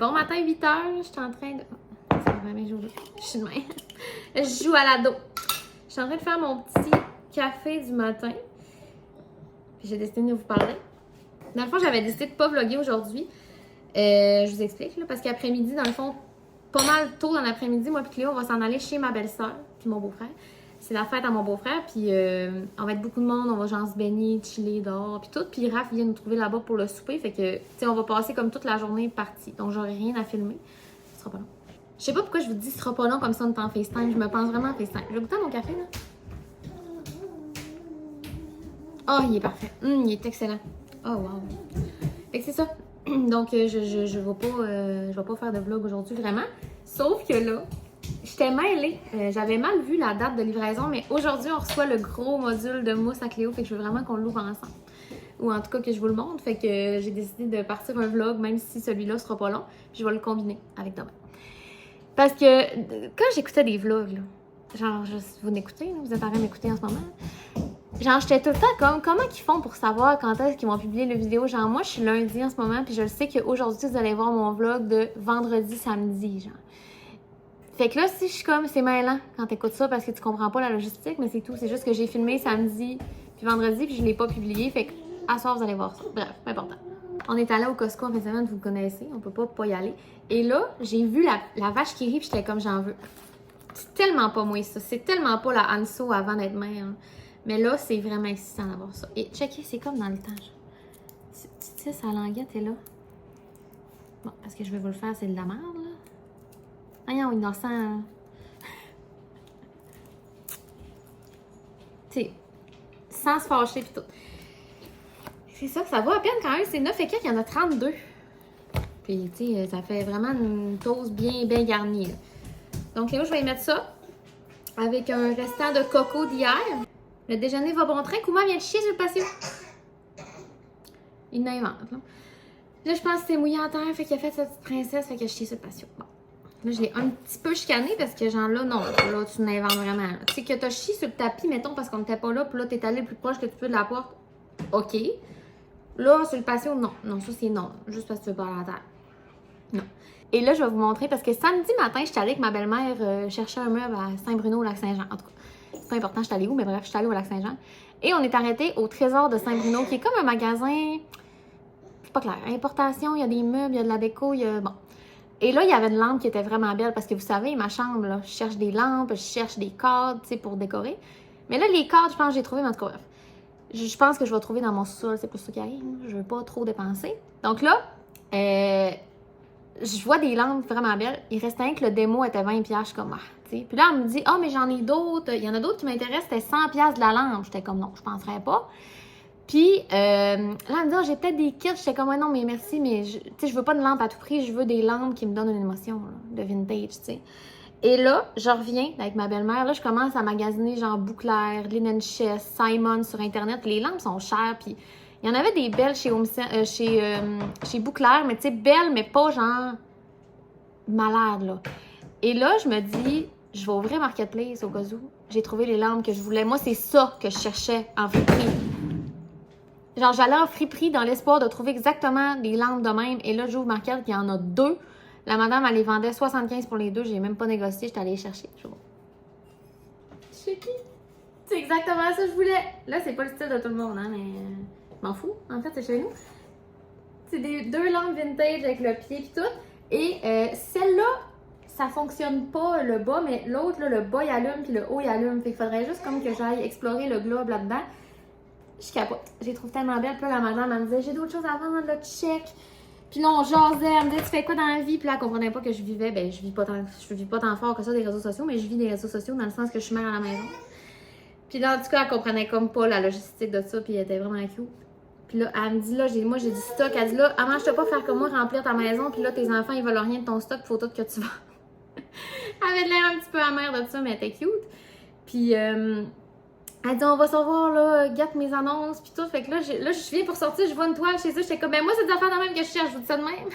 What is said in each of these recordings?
Bon matin, 8h, je suis en train de... Ça va bien jouer. Je suis de même. Je joue à l'ado. Je suis en train de faire mon petit café du matin. Puis j'ai décidé de vous parler. Dans le fond, j'avais décidé de ne pas vlogger aujourd'hui. Je vous explique, là, parce qu'après-midi, dans le fond, pas mal tôt dans l'après-midi, moi et Cléo, on va s'en aller chez ma belle-sœur puis mon beau-frère. C'est la fête à mon beau-frère, puis on va être beaucoup de monde, on va genre se baigner, chiller dehors, puis tout. Puis Raph vient nous trouver là-bas pour le souper, fait que, tu sais, on va passer comme toute la journée partie. Donc, j'aurai rien à filmer. Ce sera pas long. Je sais pas pourquoi je vous dis ce sera pas long comme ça, on est en FaceTime. Je me pense vraiment en FaceTime. Je vais goûter à mon café, là. Oh, il est parfait. Il est excellent. Oh, wow. Fait que c'est ça. Donc, je vais pas faire de vlog aujourd'hui, vraiment. Sauf que là, j'étais mêlée. J'avais mal vu la date de livraison, mais aujourd'hui, on reçoit le gros module de mousse à Cléo. Fait que je veux vraiment qu'on l'ouvre ensemble. Ou en tout cas, que je vous le montre. Fait que j'ai décidé de partir un vlog, même si celui-là sera pas long. Puis je vais le combiner avec demain. Parce que quand j'écoutais des vlogs, là, genre, vous m'écoutez, vous êtes en train de m'écouter en ce moment. Genre, j'étais tout le temps comme, comment ils font pour savoir quand est-ce qu'ils vont publier le vidéo? Genre, moi, je suis lundi en ce moment, puis je le sais qu'aujourd'hui, vous allez voir mon vlog de vendredi, samedi, genre. Fait que là, si je suis comme, c'est mêlant quand t'écoutes ça parce que tu comprends pas la logistique, mais c'est tout. C'est juste que j'ai filmé samedi puis vendredi, puis je l'ai pas publié. Fait que, à soir, vous allez voir ça. Bref, pas important. On est allé au Costco en fin de semaine, vous le connaissez, on peut pas y aller. Et là, j'ai vu la vache qui rit, puis j'étais comme, j'en veux. C'est tellement pas moi, ça. C'est tellement pas la Anso avant d'être mère. Hein. Mais là, c'est vraiment excitant d'avoir ça. Et checker, c'est comme dans le temps. Tu sais, sa languette est là. Bon, parce que je vais vous le faire, c'est de la merde, là. Voyons, innocent. Hein. Tu sais, sans se fâcher pis tout. C'est ça, ça va à peine quand même. C'est 9 et quelques, il y en a 32. Puis, tu sais, ça fait vraiment une toast bien garnie. Là. Donc, là, je vais y mettre ça avec un restant de coco d'hier. Le déjeuner va bon train. Kouma vient de chier sur le patio. Il n'invente, là. Là, je pense que c'est mouillé en terre, fait qu'il a fait sa petite princesse, fait qu'il a chié sur le patio. Bon. Là, je l'ai un petit peu chicané parce que, genre, là, non, là, tu n'inventes vraiment. Tu sais, que t'as chié sur le tapis, mettons, parce qu'on n'était pas là, puis là, t'es allé le plus proche que tu peux de la porte. OK. Là, sur le patio, non. Non, ça, c'est non. Juste parce que tu veux pas aller à terre. Non. Et là, je vais vous montrer parce que samedi matin, je suis allée avec ma belle-mère chercher un meuble à Saint-Bruno au Lac-Saint-Jean. En tout cas, c'est pas important, je suis allée où, mais bref, je suis allée au Lac-Saint-Jean. Et on est arrêté au Trésor de Saint-Bruno, qui est comme un magasin. C'est pas clair. Importation, il y a des meubles, il y a de la déco, il y a. Bon. Et là, il y avait une lampe qui était vraiment belle parce que vous savez, ma chambre, là, je cherche des lampes, je cherche des cadres, tu sais, pour décorer. Mais là, les cadres, je pense que j'ai trouvé, mais en tout cas, je pense que je vais trouver dans mon sous-sol, c'est plus ça qui arrive. Je veux pas trop dépenser. Donc là, je vois des lampes vraiment belles. Il restait un que le démo était 20$. Je suis comme, tu sais. Puis là, elle me dit, mais j'en ai d'autres. Il y en a d'autres qui m'intéressent, c'était 100$ de la lampe. J'étais comme, non, je penserais pas. Puis là, elle me dit, j'ai peut-être des kits. J'étais comme, non, mais merci, mais je veux pas de lampe à tout prix. Je veux des lampes qui me donnent une émotion, là, de vintage, tu sais. Et là, je reviens avec ma belle-mère. Là, je commence à magasiner genre Bouclair, Linen Chest, Simon sur Internet. Les lampes sont chères. Puis il y en avait des belles chez Bouclair, mais tu sais, belles, mais pas genre malades, là. Et là, je me dis, je vais ouvrir Marketplace au cas où. J'ai trouvé les lampes que je voulais. Moi, c'est ça que je cherchais en friperie. Genre, j'allais en friperie dans l'espoir de trouver exactement des lampes de même. Et là, j'ouvre Market, il y en a 2. La madame, elle les vendait 75$ pour les 2. J'ai même pas négocié, j'étais allée les chercher. Je sais qui? C'est exactement ça que je voulais. Là, c'est pas le style de tout le monde, hein, mais je m'en fous. En fait, c'est chez nous. C'est des 2 lampes vintage avec le pied et tout. Et celle-là, ça fonctionne pas le bas, mais l'autre, là, le bas, il allume, puis le haut, il allume. Fait qu'il faudrait juste comme que j'aille explorer le globe là-dedans. Je capote. Je les trouve tellement belles. Puis là, la madame, elle me disait, j'ai d'autres choses à vendre, là, check. Puis là, on jasait. Elle me disait, tu fais quoi dans la vie? Puis là, elle comprenait pas que je vivais. Ben, je vis pas tant fort que ça des réseaux sociaux, mais je vis des réseaux sociaux dans le sens que je suis mère à la maison. Puis là, en tout cas, elle comprenait comme pas la logistique de ça, puis elle était vraiment cute. Puis là, elle me dit, là, moi, j'ai du stock. Elle dit, là, arrange-toi pas faire comme moi, remplir ta maison, puis là, tes enfants, ils veulent rien de ton stock, faut tout que tu vends. Elle avait l'air un petit peu amère de ça, mais elle était cute. Puis, elle dit, on va savoir, là, gâte mes annonces, puis tout. Fait que là, je viens pour sortir, je vois une toile chez eux. J'étais comme, ben moi, c'est des affaires de même que je cherche, je vous dis ça de même.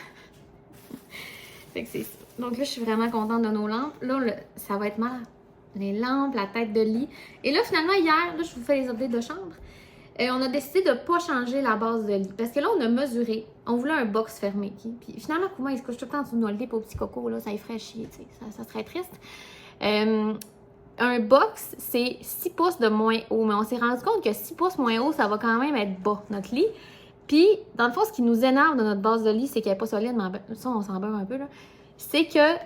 Fait que c'est ça. Donc là, je suis vraiment contente de nos lampes. Là, ça va être mal. Les lampes, la tête de lit. Et là, finalement, hier, là, je vous fais les updates de chambre. On a décidé de ne pas changer la base de lit. Parce que là, on a mesuré. On voulait un box fermé. Okay? Puis finalement, Kuma, il se couche tout le temps sous notre lit pour petit coco. Là, ça lui ferait chier. Ça serait triste. Un box, c'est 6 pouces de moins haut. Mais on s'est rendu compte que 6 pouces moins haut, ça va quand même être bas, notre lit. Puis, dans le fond, ce qui nous énerve de notre base de lit, c'est qu'elle n'est pas solide. Mais ça, on s'en beurre un peu. Là. C'est qu'elle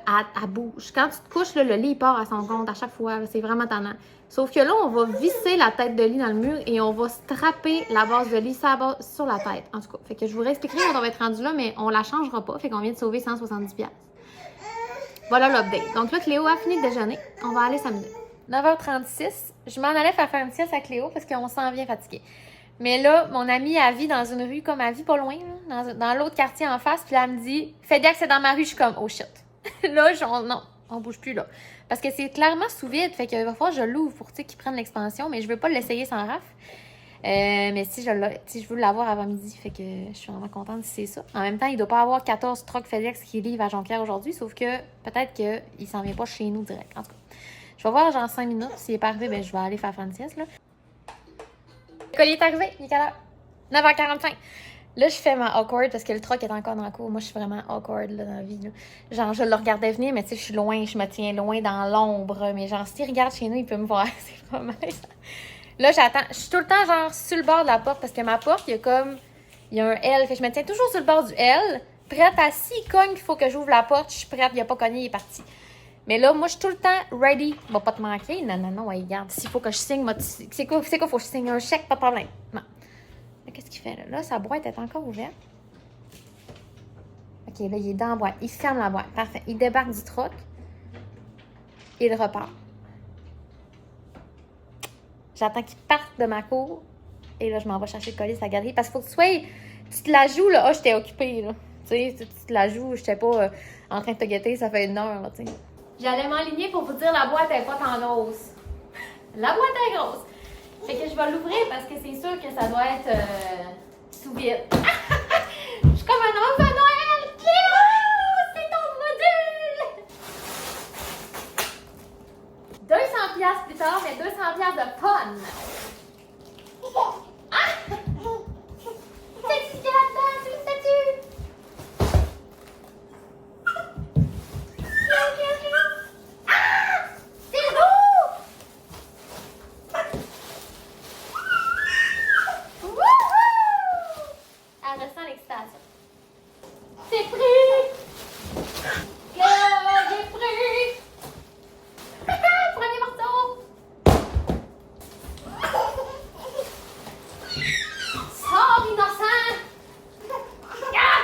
bouge. Quand tu te couches, là, le lit il part à son compte à chaque fois. C'est vraiment tannant. Sauf que là, on va visser la tête de lit dans le mur et on va strapper la base de lit sur la tête. En tout cas, fait que je vous réexpliquerai quand on va être rendu là, mais on la changera pas. Fait qu'on vient de sauver 170$. Voilà l'update. Donc là, Cléo a fini de déjeuner. On va aller samedi. 9h36. Je m'en allais faire une sieste à Cléo parce qu'on s'en vient fatigué. Mais là, mon amie, elle vit dans une rue comme elle vit pas loin, là, dans l'autre quartier en face. Puis là, elle me dit, FedEx, c'est dans ma rue. Je suis comme, oh shit. Là, non, on bouge plus là. Parce que c'est clairement sous vide. Fait qu'il va falloir que je l'ouvre pour qu'ils prennent l'expansion. Mais je veux pas l'essayer sans raf. Mais si je veux l'avoir avant midi. Fait que je suis vraiment contente si c'est ça. En même temps, il doit pas avoir 14 trucks FedEx qui livrent à Jonquière aujourd'hui. Sauf que peut-être qu'il s'en vient pas chez nous direct. En tout cas, je vais voir genre 5 minutes. S'il est pas arrivé, ben je vais aller faire une sieste là. Le colis est arrivé, il est quelle heure? 9h45. Là, je fais ma awkward parce que le truck est encore dans le cours. Moi, je suis vraiment awkward là, dans la vie. Là. Genre, je le regardais venir, mais tu sais, je suis loin, je me tiens loin dans l'ombre. Mais genre, s'il regarde chez nous, il peut me voir. C'est vraiment malaisant. Là, j'attends. Je suis tout le temps, genre, sur le bord de la porte parce que ma porte, il y a un L. Fait que je me tiens toujours sur le bord du L, prête à s'il cogne, il faut que j'ouvre la porte. Je suis prête, il a pas cogné, il est parti. Mais là, moi, je suis tout le temps ready. Il va pas te manquer. Non, ouais, regarde. S'il faut que je signe, c'est quoi? Faut que je signe un chèque, pas de problème. Non. Qu'est-ce qu'il fait là? Là, sa boîte est encore ouverte. OK, là, il est dans la boîte. Il ferme la boîte. Parfait. Il débarque du truck. Il repart. J'attends qu'il parte de ma cour. Et là, je m'en vais chercher le colis à la galerie. Parce qu'il faut que tu te la joues, là. Ah, j'étais occupée, là. Tu sais, tu te la joues. J'étais pas en train de te guetter. Ça fait 1 heure, là, tu sais. J'allais m'aligner pour vous dire la boîte est pas en grosse. La boîte est grosse. Fait que je vais l'ouvrir parce que c'est sûr que ça doit être sous vide. Je suis comme un enfant Noël! Cléo! C'est ton module! 200$ plus tard, mais 200$ de fun! Ah! C'est ce qu'il y a là-dedans? C'est une statue! Ah! C'est beau! Wouhou! Elle ressent l'excitation. C'est pris! J'ai pris! Premier morceau! Sors, innocent! Ah!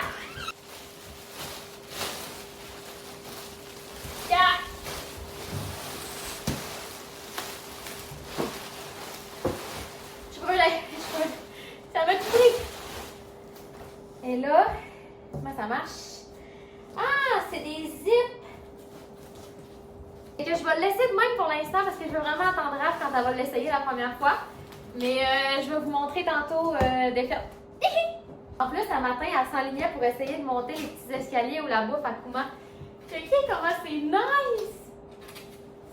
Ah! Je brûle. Ça m'a tué! Et là, comment ça marche? Ah, c'est des zips! Et que je vais le laisser de même pour l'instant parce que je veux vraiment attendre Raph quand elle va l'essayer la première fois. Mais je vais vous montrer tantôt des faits. En plus, un matin, elle s'enlignait pour essayer de monter les petits escaliers ou la bouffe à Kuma. Checkez comment c'est nice!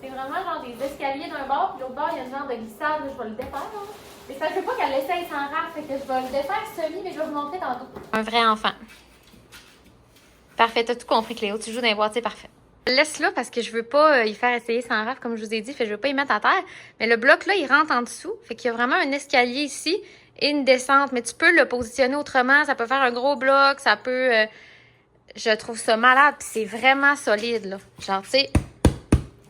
C'est vraiment genre des escaliers d'un bord, puis l'autre bord, il y a une genre de glissade. Là, je vais le défaire. Hein. Mais ça ne veut pas qu'elle l'essaye sans Raph, fait que je vais le défaire semi, mais je vais vous montrer tantôt. Un vrai enfant. Parfait, t'as tout compris, Cléo. Tu joues dans les boîtiers, parfait. Laisse-le parce que je veux pas y faire essayer sans Raph, comme je vous ai dit. Fait que je veux pas y mettre à terre. Mais le bloc, là, il rentre en dessous. Fait qu'il y a vraiment un escalier ici et une descente. Mais tu peux le positionner autrement. Ça peut faire un gros bloc. Ça peut... je trouve ça malade. Puis c'est vraiment solide, là. Genre, tu sais,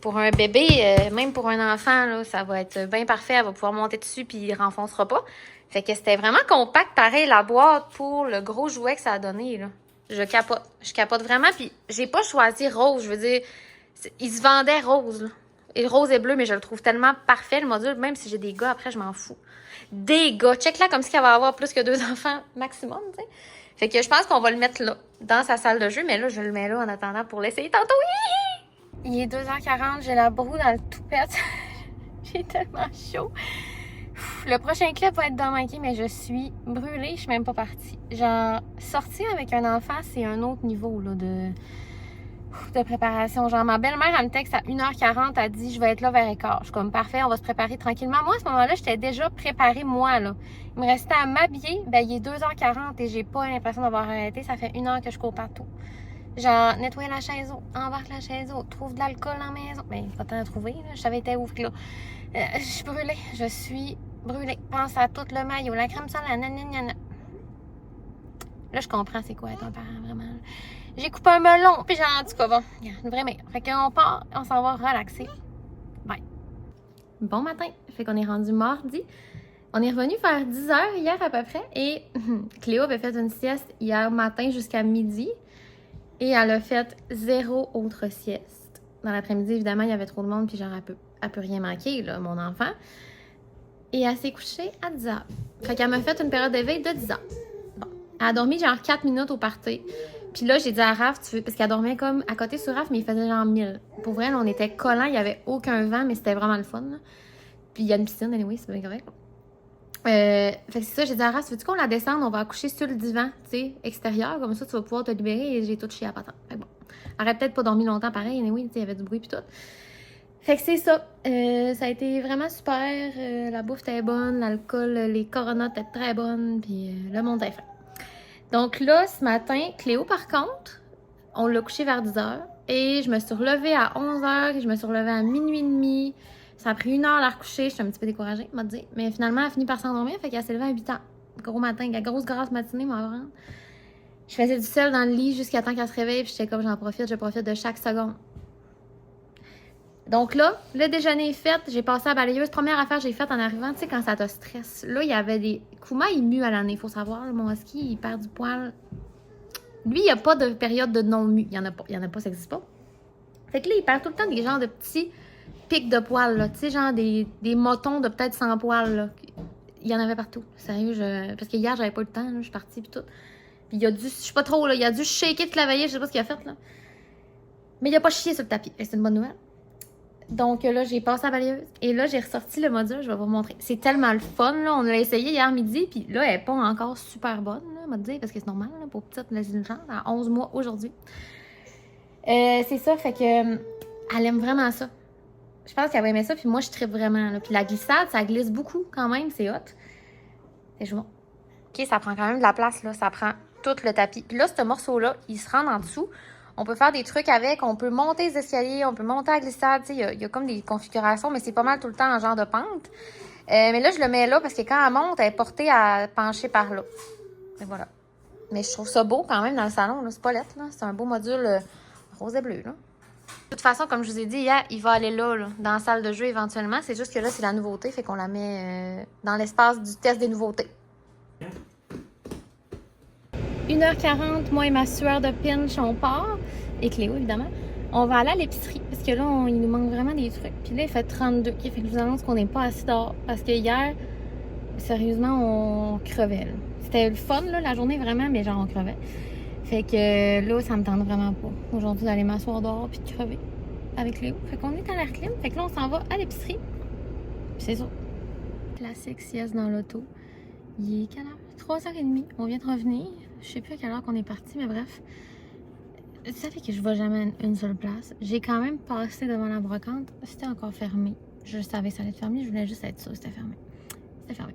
pour un bébé, même pour un enfant, là, ça va être bien parfait. Elle va pouvoir monter dessus puis il renfoncera pas. Fait que c'était vraiment compact, pareil, la boîte pour le gros jouet que ça a donné, là. Je capote vraiment. Puis j'ai pas choisi rose. Je veux dire, il se vendait rose. Là. Et rose et bleu, mais je le trouve tellement parfait, le module. Même si j'ai des gars, après, je m'en fous. Des gars. Check là, comme si elle va avoir plus que 2 enfants maximum, tu sais. Fait que je pense qu'on va le mettre là, dans sa salle de jeu. Mais là, je le mets là en attendant pour l'essayer tantôt. Il est 2h40. J'ai la broue dans le toupette. J'ai tellement chaud. Le prochain clip va être dans ma mais je suis brûlée, je suis même pas partie. Genre, sortir avec un enfant, c'est un autre niveau là, de préparation. Genre, ma belle-mère, elle me texte à 1h40, elle dit, je vais être là vers 15h. Je suis comme, parfait, on va se préparer tranquillement. Moi, à ce moment-là, j'étais déjà préparée, moi, là. Il me restait à m'habiller. Ben, il est 2h40 et j'ai pas l'impression d'avoir arrêté. Ça fait 1 heure que je cours partout. Genre, nettoyer la chaise haut, embarque la chaise haut, trouve de l'alcool en maison. Ben, pas tant à trouver, là. Je savais été ouf, là. Je suis brûlée. Je suis brûlée. Pense à tout le maillot, la crème solaire, nanana. Là, je comprends c'est quoi être un parent, vraiment. J'ai coupé un melon, puis en tout cas, bon, une vraie mère. Fait qu'on part, on s'en va relaxer. Bye. Bon matin. Fait qu'on est rendu mardi. On est revenu vers 10h hier à peu près. Et Cléo avait fait une sieste hier matin jusqu'à midi. Et elle a fait 0 autre sieste. Dans l'après-midi, évidemment, il y avait trop de monde, puis genre, elle peut rien manquer, là, mon enfant. Et elle s'est couchée à 10h. Fait qu'elle m'a fait une période d'éveil de 10h. Bon. Elle a dormi genre 4 minutes au party. Puis là, j'ai dit à Raph, parce qu'elle dormait comme à côté sur Raph, mais il faisait genre 1000. Pour vrai, là, on était collants, il n'y avait aucun vent, mais c'était vraiment le fun. Là. Puis il y a une piscine, anyway, c'est bien correct. Fait que c'est ça, j'ai dit à Raph, veux-tu qu'on la descende, on va accoucher sur le divan, tu sais, extérieur, comme ça tu vas pouvoir te libérer et j'ai tout chié à patate. Fait que bon, elle aurait peut-être pas dormi longtemps pareil, anyway, tu sais, il y avait du bruit puis tout. Fait que c'est ça, ça a été vraiment super, la bouffe était bonne, l'alcool, les coronas étaient très bonnes, puis le monde est fin. Donc là, ce matin, Cléo par contre, on l'a couché vers 10h et je me suis relevée à 11h et je me suis relevée à minuit et demi. Ça a pris 1 heure à la recoucher, je suis un petit peu découragée, m'a dit. Mais finalement, elle a fini par s'endormir, fait qu'elle s'est levée à 8h. Gros matin, la grosse matinée, moi, vraiment. Je faisais du sel dans le lit jusqu'à temps qu'elle se réveille, puis j'étais comme, je profite de chaque seconde. Donc là, le déjeuner est fait, j'ai passé à la balayeuse. Première affaire que j'ai faite en arrivant, tu sais, quand ça te stresse. Là, il y avait des... Kuma, il mue à l'année, il faut savoir. Mon husky, il perd du poil. Lui, il n'y a pas de période de non-mu. Il y en a pas, ça n'existe pas. Fait que là, il perd tout le temps des genres de petits pics de poils, là. Tu sais, genre des motons de peut-être 100 poils, là. Il y en avait partout. Sérieux, parce que hier, j'avais pas eu le temps, là. Je suis partie, puis tout. Puis il a dû, je sais pas trop, là. Il a dû shaker toute la veillée, je sais pas ce qu'il a fait, là. Mais il a pas chié sur le tapis. C'est une bonne nouvelle. Donc là, j'ai passé à la balayeuse. Et là, j'ai ressorti le module, je vais vous montrer. C'est tellement le fun, là. On l'a essayé hier midi, puis là, elle n'est pas encore super bonne, là, on va te dire, parce que c'est normal, là, pour petite, là, c'est une chance, à 11 mois aujourd'hui. C'est ça, fait que elle aime vraiment ça. Je pense qu'elle va aimer ça, puis moi, je tripe vraiment, là. Puis la glissade, ça glisse beaucoup quand même, c'est hot. C'est bon. OK, ça prend quand même de la place, là. Ça prend tout le tapis. Puis là, ce morceau-là, il se rend en dessous. On peut faire des trucs avec, on peut monter les escaliers, on peut monter à glissade, tu sais, il y a comme des configurations, mais c'est pas mal tout le temps en genre de pente. Mais là, je le mets là parce que quand elle monte, elle est portée à pencher par là. Et voilà. Mais je trouve ça beau quand même dans le salon, là, c'est pas lettre, là. C'est un beau module rose et bleu, là. De toute façon, comme je vous ai dit hier, il va aller là, dans la salle de jeu éventuellement. C'est juste que là, c'est la nouveauté, fait qu'on la met dans l'espace du test des nouveautés. 1h40, moi et ma sueur de pinch, on part. Et Cléo, évidemment. On va aller à l'épicerie, parce que là, il nous manque vraiment des trucs. Puis là, il fait 32. Fait que je vous annonce qu'on n'est pas assis dehors. Parce que hier, sérieusement, on crevait. C'était le fun, là, la journée, vraiment, mais genre, on crevait. Fait que là, ça me tente vraiment pas. Aujourd'hui, d'aller m'asseoir dehors puis de crever avec Léo. Fait qu'on est à l'air clim. Fait que là, on s'en va à l'épicerie. Puis c'est ça. Classique sieste dans l'auto. Il est quelle heure? 3h30. On vient de revenir. Je sais plus à quelle heure qu'on est parti, mais bref. Tu savais que je vais jamais à une seule place. J'ai quand même passé devant la brocante. C'était encore fermé. Je savais que ça allait être fermé. Je voulais juste être sûre que c'était fermé. C'était fermé.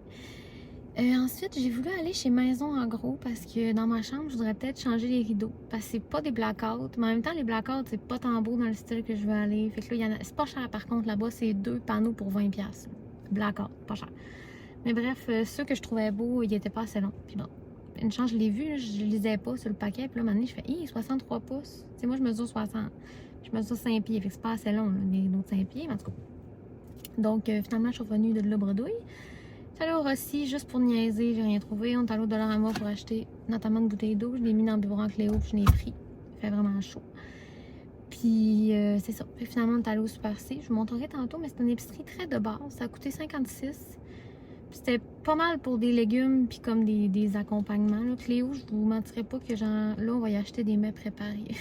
Ensuite, j'ai voulu aller chez Maison en gros parce que dans ma chambre, je voudrais peut-être changer les rideaux. Parce que c'est pas des blackouts. Mais en même temps, les blackouts, c'est pas tant beau dans le style que je veux aller. Fait que là, c'est pas cher par contre là-bas. C'est 2 panneaux pour 20$. Blackout, pas cher. Mais bref, ceux que je trouvais beaux, ils étaient pas assez longs. Puis bon, une chance, je l'ai vu, là, je lisais pas sur le paquet. Puis là, maintenant, je fais, 63 pouces. Tu sais, moi, je mesure 60. Je mesure 5 pieds. Fait que c'est pas assez long, là, les autres 5 pieds, mais en tout cas. Donc, finalement, je suis revenue de là bredouille. Je suis allée au Rossi juste pour niaiser, j'ai rien trouvé. On est allé au Dollarama pour acheter notamment une bouteille d'eau. Je l'ai mis dans le biberon Cléo, puis je l'ai pris. Il fait vraiment chaud. Puis, c'est ça. Puis finalement, on est allé au Super C. Je vous montrerai tantôt, mais c'est une épicerie très de base. Ça a coûté 56. C'était pas mal pour des légumes puis comme des accompagnements. Là. Cléo, je vous mentirais pas que genre là, on va y acheter des mets préparés.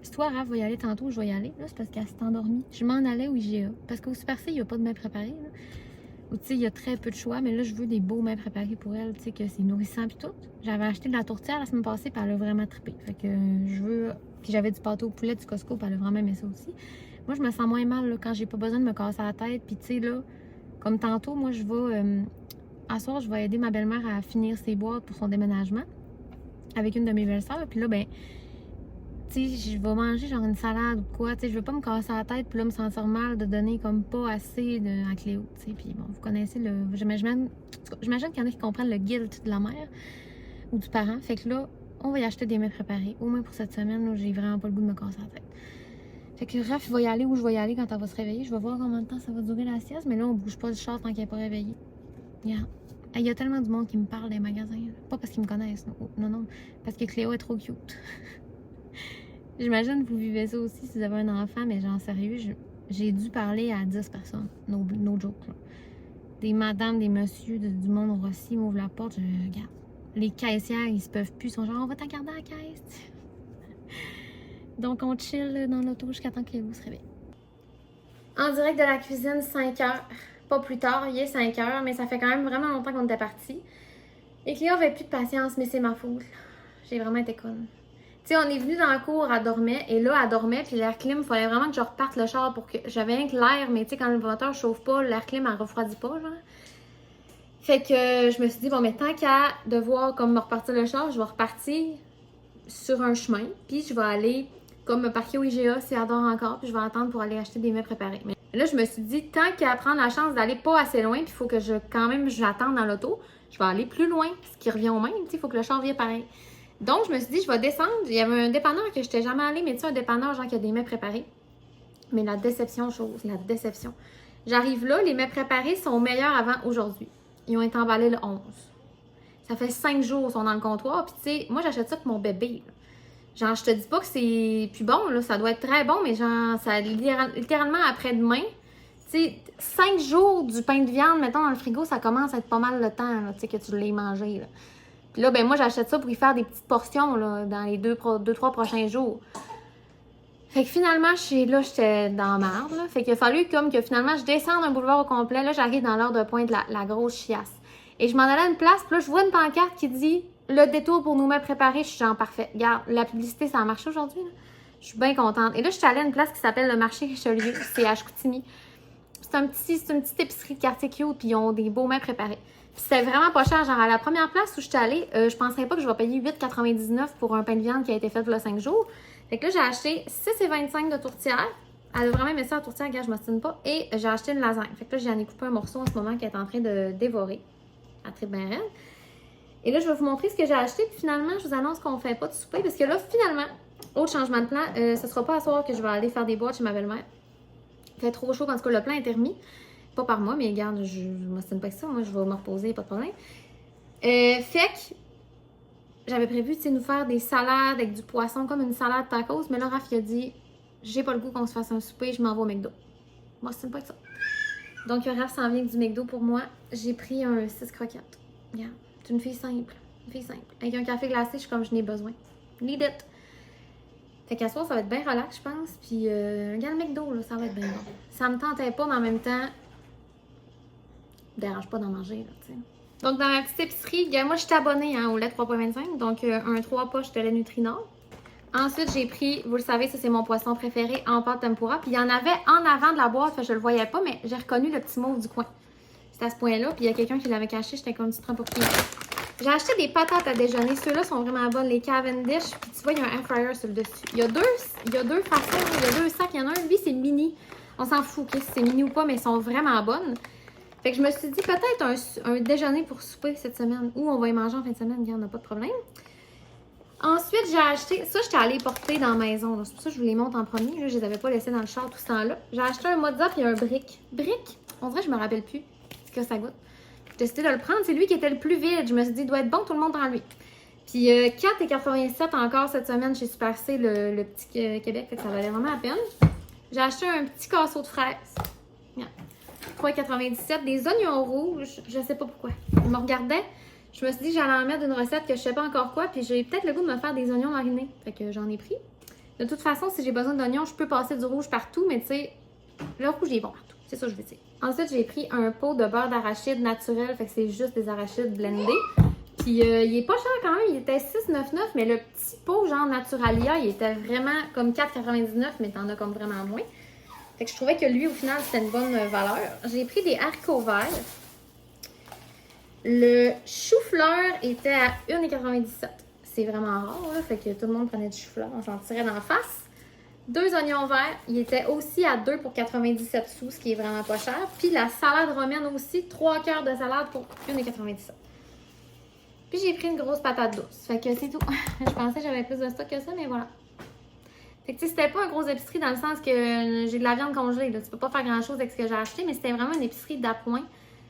Si toi, Raph va y aller tantôt, je vais y aller. Là, c'est parce qu'elle s'est endormie. Je m'en allais au IGA. Parce qu'au Super C, il n'y a pas de mets préparés. Là. Ou tu sais, il y a très peu de choix. Mais là, je veux des beaux mets préparés pour elle. Tu sais, que c'est nourrissant puis tout. J'avais acheté de la tourtière la semaine passée puis elle a vraiment trippé. Fait que je veux Puis j'avais du pâté au poulet du Costco, puis elle a vraiment aimé ça aussi. Moi, je me sens moins mal là, quand j'ai pas besoin de me casser la tête. Puis tu sais, là, comme tantôt, moi, je vais... à soir, je vais aider ma belle-mère à finir ses boîtes pour son déménagement avec une de mes belles-sœurs. Puis là, ben, tu sais, je vais manger genre une salade ou quoi. Tu sais, je veux pas me casser la tête puis là, me sentir mal de donner comme pas assez à Cléo. Tu sais, puis bon, vous connaissez le... J'imagine qu'il y en a qui comprennent le guilt de la mère ou du parent. Fait que là, on va y acheter des mets préparés. Au moins pour cette semaine, là, j'ai vraiment pas le goût de me casser la tête. Fait que Raph va y aller où je vais y aller quand elle va se réveiller. Je vais voir combien de temps ça va durer la sieste. Mais là, on bouge pas du char tant qu'elle n'est pas réveillée. Yeah. Il y a tellement de monde qui me parle des magasins. Là. Pas parce qu'ils me connaissent. Non. Parce que Cléo est trop cute. J'imagine que vous vivez ça aussi si vous avez un enfant. Mais genre, sérieux, j'ai dû parler à 10 personnes. No joke. Là. Des madames, des messieurs, du monde au Rossi m'ouvrent la porte. Je regarde. Les caissières, ils se peuvent plus. Ils sont genre, on va t'en garder à la caisse. Donc, on chill dans l'auto jusqu'à temps que Cléo se réveille. En direct de la cuisine, 5 heures. Pas plus tard, il est 5 heures, mais ça fait quand même vraiment longtemps qu'on était partis. Et Cléo avait plus de patience, mais c'est ma faute. J'ai vraiment été conne. Tu sais, on est venu dans la cour, elle dormait, et là, elle dormait, puis l'air clim, il fallait vraiment que je reparte le char pour que... J'avais rien que l'air, mais tu sais, quand le moteur chauffe pas, l'air clim, elle refroidit pas, genre. Fait que je me suis dit, bon, mais tant qu'à devoir comme me repartir le char, je vais repartir sur un chemin, puis je vais aller comme me parquer au IGA si elle dort encore, puis je vais attendre pour aller acheter des mets préparés. Mais là, je me suis dit, tant qu'à prendre la chance d'aller pas assez loin, puis il faut que je l'attende dans l'auto, je vais aller plus loin, ce qui revient au même, tu sais, il faut que le char vienne pareil. Donc, je me suis dit, je vais descendre. Il y avait un dépanneur que je n'étais jamais allée, mais tu sais, un dépanneur, genre, qui a des mets préparés. Mais la déception, la déception. J'arrive là, les mets préparés sont meilleurs avant aujourd'hui. Ils ont été emballés le 11. Ça fait 5 jours qu'ils sont dans le comptoir, puis tu sais, moi, j'achète ça pour mon bébé, là. Genre, je te dis pas que c'est plus bon, là, ça doit être très bon, mais genre, ça littéralement après-demain, tu sais, 5 jours du pain de viande, mettons, dans le frigo, ça commence à être pas mal le temps, tu sais, que tu l'aies mangé, là. Puis là, ben moi, j'achète ça pour y faire des petites portions, là, dans les 2-3 prochains jours. Fait que finalement, j'étais dans la merde, là. Fait qu'il a fallu comme que finalement, je descende un boulevard au complet. Là, j'arrive dans l'heure de pointe de la grosse chiasse. Et je m'en allais à une place, puis là, je vois une pancarte qui dit le détour pour nous mettre préparés. Je suis genre parfait. Regarde, la publicité, ça a marché aujourd'hui. Là. Je suis bien contente. Et là, je suis allée à une place qui s'appelle le marché Richelieu. C'est à Chicoutimi. C'est une petite épicerie de quartier cute, puis ils ont des beaux mets préparés. Puis c'était vraiment pas cher. Genre, à la première place où je suis allée, je penserais pas que je vais payer 8,99 pour un pain de viande qui a été fait il y a 5 jours. Fait que là, j'ai acheté 6,25 de tourtière. Elle a vraiment aimé ça, la tourtière, regarde, je m'ostine pas. Et j'ai acheté une lasagne. Fait que là, j'en ai coupé un morceau en ce moment qu'elle est en train de dévorer. Elle tripe bien raide. Et là, je vais vous montrer ce que j'ai acheté. Puis finalement, je vous annonce qu'on fait pas de souper. Parce que là, finalement, autre changement de plan, ce sera pas à soir que je vais aller faire des boîtes chez ma belle-mère. Il fait trop chaud quand le plan est remis. Pas par moi, mais regarde, je m'ostine pas que ça. Moi, je vais me reposer, pas de problème. Fait que j'avais prévu, tu sais, nous faire des salades avec du poisson, comme une salade tacos. Mais là, Raph, il a dit, j'ai pas le goût qu'on se fasse un souper, je m'en vais au McDo. Moi, c'est pas que ça. Donc, Raph s'en vient avec du McDo pour moi. J'ai pris un 6 croquettes. Regarde, c'est une fille simple. Une fille simple. Avec un café glacé, je suis comme je n'ai besoin. Need it. Fait qu'à soir, ça va être bien relax, je pense. Puis, regarde le McDo, là, ça va être bien bon. Ça me tentait pas, mais en même temps, dérange pas d'en manger, là, tu sais. Donc, dans ma petite épicerie, moi, je suis abonnée au lait 3,25. Donc, un 3 poches de lait Nutrinor. Ensuite, j'ai pris, vous le savez, ça, c'est mon poisson préféré en pâte tempura. Puis, il y en avait en avant de la boîte, fait que je le voyais pas, mais j'ai reconnu le petit mauve du coin. C'était à ce point-là. Puis, il y a quelqu'un qui l'avait caché. J'étais comme, tu te prends pour qui? J'ai acheté des patates à déjeuner. Ceux-là sont vraiment bonnes, les Cavendish. Puis, tu vois, il y a un air fryer sur le dessus. Il y a deux façons, il y a 2 sacs. Il y en a un, lui, c'est mini. On s'en fout, okay, si c'est mini ou pas, mais ils sont vraiment bonnes. Fait que je me suis dit peut-être un déjeuner pour souper cette semaine ou on va y manger en fin de semaine, il n'y en a pas de problème. Ensuite, j'ai acheté, ça j'étais allée porter dans la maison, c'est pour ça que je vous les montre en premier, là, je les avais pas laissés dans le char tout ce temps-là. J'ai acheté un mozza et un brick. Brick? On dirait que je me rappelle plus ce que ça goûte. J'ai décidé de le prendre, c'est lui qui était le plus vide, je me suis dit il doit être bon, tout le monde prend lui. Puis 4,87 encore cette semaine chez Super C, le petit Québec, fait que ça valait vraiment la peine. J'ai acheté un petit casseau de fraises. Yeah. 3,97, des oignons rouges, je sais pas pourquoi. Je me regardais, je me suis dit que j'allais en mettre une recette que je sais pas encore quoi, puis j'ai peut-être le goût de me faire des oignons marinés. Fait que j'en ai pris. De toute façon, si j'ai besoin d'oignons, je peux passer du rouge partout, mais tu sais, le rouge il est bon partout. C'est ça que je veux dire. Ensuite, j'ai pris un pot de beurre d'arachide naturel, fait que c'est juste des arachides blendés. Puis il est pas cher quand même, il était 6,99$, mais le petit pot genre Naturalia, il était vraiment comme 4,99$, mais t'en as comme vraiment moins. Fait que je trouvais que lui, au final, c'était une bonne valeur. J'ai pris des haricots verts. Le chou-fleur était à 1,97$. C'est vraiment rare, là, fait que tout le monde prenait du chou-fleur, on s'en tirait d'en face. 2 oignons verts, il était aussi à 2 pour 97 sous, ce qui est vraiment pas cher. Puis la salade romaine aussi, 3 quarts de salade pour 1,97$. Puis j'ai pris une grosse patate douce. Fait que c'est tout. Je pensais que j'avais plus de stock que ça, mais voilà. Fait que tu sais, c'était pas un gros épicerie dans le sens que j'ai de la viande congelée. Là. Tu peux pas faire grand chose avec ce que j'ai acheté, mais c'était vraiment une épicerie d'appoint.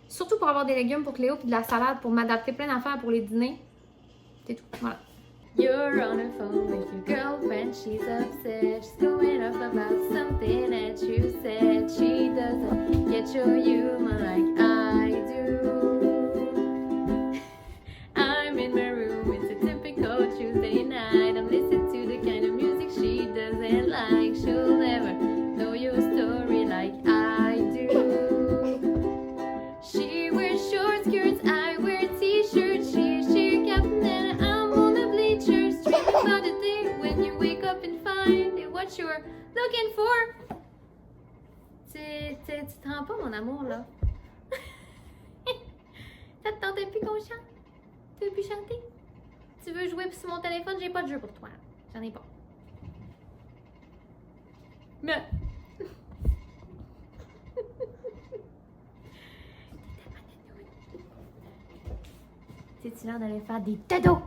Surtout pour avoir des légumes pour Cléo puis de la salade pour m'adapter plein d'affaires pour les dîners. C'est tout. Voilà. You're on the phone with your girlfriend, she's upset. She's going off about something that you said. She doesn't get your humor like I do. I'm in my room, it's a typical Tuesday night. I'm listening to the kind of music she doesn't like. She'll never know your story like I do. She wears short skirts, I wear t-shirts. She's sheer captain and I'm on the bleachers. Dreaming about the day when you wake up and find what you're looking for. Tu te rends pas, mon amour, là? Ça te tentait plus qu'on chante? Tu veux plus chanter? Tu veux jouer sur mon téléphone? J'ai pas de jeu pour toi. J'en ai pas. Mais... C'est-tu l'heure d'aller faire des cadeaux?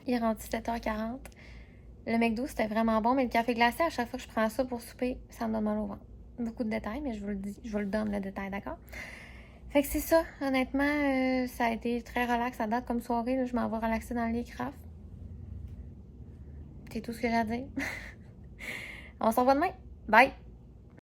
Il est rendu 7h40. Le McDo, c'était vraiment bon, mais le café glacé, à chaque fois que je prends ça pour souper, ça me donne mal au ventre. Beaucoup de détails, mais je vous le dis, je vous le donne le détail, d'accord? Fait que c'est ça, honnêtement, ça a été très relax à date comme soirée. Là, je m'en vais relaxer dans le lit craft. C'est tout ce que j'ai à dire. On se revoit demain. Bye!